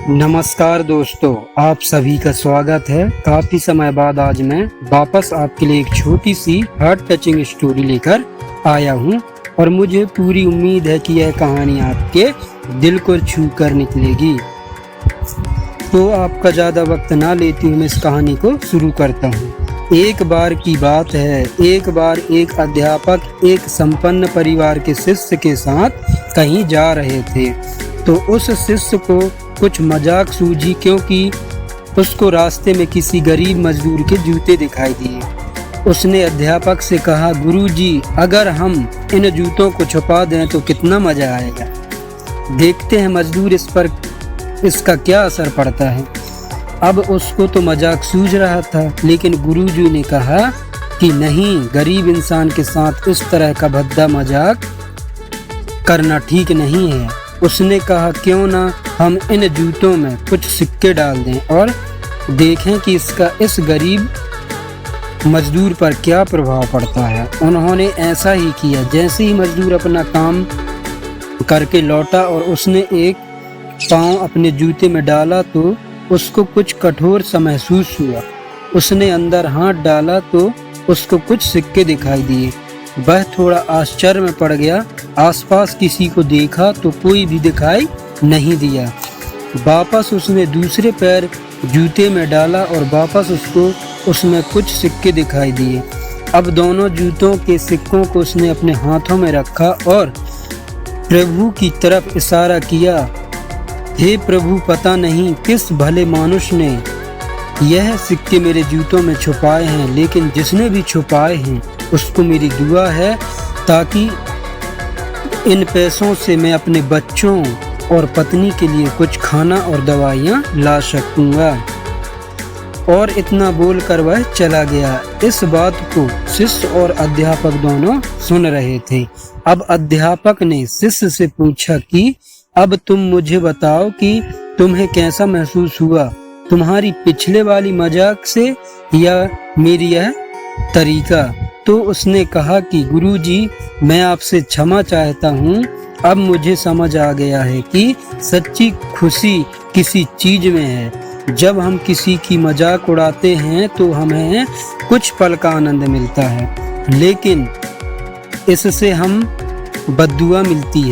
नमस्कार दोस्तों, आप सभी का स्वागत है। काफी समय बाद आज मैं वापस आपके लिए एक छोटी सी हार्ट टचिंग स्टोरी लेकर आया हूं और मुझे पूरी उम्मीद है कि यह कहानी आपके दिल को छू कर निकलेगी। तो आपका ज़्यादा वक्त ना लेते हुए मैं इस कहानी को शुरू करता हूं। एक बार की बात है, एक बार एक अध्यापक एक संपन्न परिवार के शिष्य के साथ कहीं जा रहे थे। तो उस शिष्य को कुछ मजाक सूझी, क्योंकि उसको रास्ते में किसी गरीब मजदूर के जूते दिखाई दिए। उसने अध्यापक से कहा, गुरुजी, अगर हम इन जूतों को छुपा दें तो कितना मजा आएगा। देखते हैं मजदूर इस पर इसका क्या असर पड़ता है। अब उसको तो मजाक सूझ रहा था, लेकिन गुरुजी ने कहा कि नहीं, गरीब इंसान के साथ इस तरह का भद्दा मजाक करना ठीक नहीं है। उसने कहा, क्यों ना हम इन जूतों में कुछ सिक्के डाल दें और देखें कि इसका इस गरीब मजदूर पर क्या प्रभाव पड़ता है। उन्होंने ऐसा ही किया। जैसे ही मजदूर अपना काम करके लौटा और उसने एक पाँव अपने जूते में डाला तो उसको कुछ कठोर सा महसूस हुआ। उसने अंदर हाथ डाला तो उसको कुछ सिक्के दिखाई दिए। वह थोड़ा आश्चर्य में पड़ गया। आसपास किसी को देखा तो कोई भी दिखाई नहीं दिया। वापस उसने दूसरे पैर जूते में डाला और वापस उसको उसमें कुछ सिक्के दिखाई दिए। अब दोनों जूतों के सिक्कों को उसने अपने हाथों में रखा और प्रभु की तरफ इशारा किया। हे प्रभु, पता नहीं किस भले मानुष ने यह सिक्के मेरे जूतों में छुपाए हैं, लेकिन जिसने भी छुपाए हैं उसको मेरी दुआ है, ताकि इन पैसों से मैं अपने बच्चों और पत्नी के लिए कुछ खाना और दवाइयाँ ला सकूँगा। और इतना बोलकर वह चला गया। इस बात को शिष्य और अध्यापक दोनों सुन रहे थे। अब अध्यापक ने शिष्य से पूछा कि अब तुम मुझे बताओ कि तुम्हें कैसा महसूस हुआ, तुम्हारी पिछले वाली मजाक से या मेरी यह तरीका। तो उसने कहा कि गुरुजी, मैं आपसे क्षमा चाहता हूँ। अब मुझे समझ आ गया है कि सच्ची खुशी किसी चीज में है। जब हम किसी की मजाक उड़ाते हैं तो हमें कुछ पल का आनंद मिलता है, लेकिन इससे हमें बद्दुआ मिलती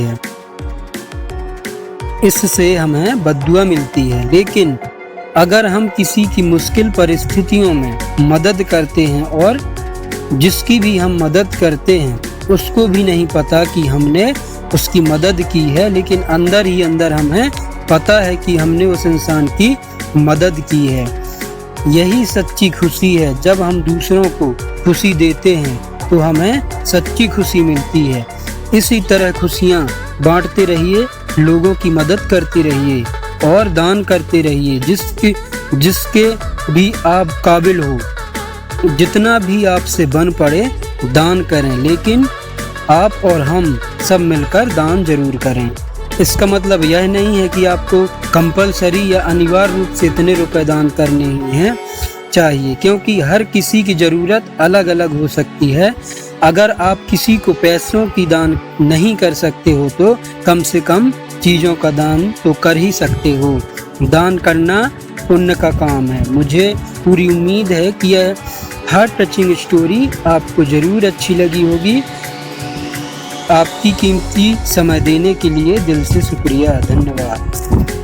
है। लेकिन अगर हम किसी की मुश्किल परिस्थितियों में मदद करते हैं और जिसकी भी हम मदद करते हैं उसको भी नहीं पता कि हमने उसकी मदद की है, लेकिन अंदर ही अंदर हमें पता है कि हमने उस इंसान की मदद की है। यही सच्ची खुशी है। जब हम दूसरों को खुशी देते हैं तो हमें सच्ची खुशी मिलती है। इसी तरह खुशियाँ बांटते रहिए, लोगों की मदद करते रहिए और दान करते रहिए। जिसके भी आप काबिल हो, जितना भी आपसे बन पड़े दान करें, लेकिन आप और हम सब मिलकर दान जरूर करें। इसका मतलब यह नहीं है कि आपको कंपलसरी या अनिवार्य रूप से इतने रुपए दान करने ही हैं चाहिए, क्योंकि हर किसी की ज़रूरत अलग अलग हो सकती है। अगर आप किसी को पैसों की दान नहीं कर सकते हो तो कम से कम चीज़ों का दान तो कर ही सकते हो। दान करना पुण्य का काम है। मुझे पूरी उम्मीद है कि यह हार्ट टचिंग स्टोरी आपको ज़रूर अच्छी लगी होगी। आपकी कीमती समय देने के लिए दिल से शुक्रिया। धन्यवाद।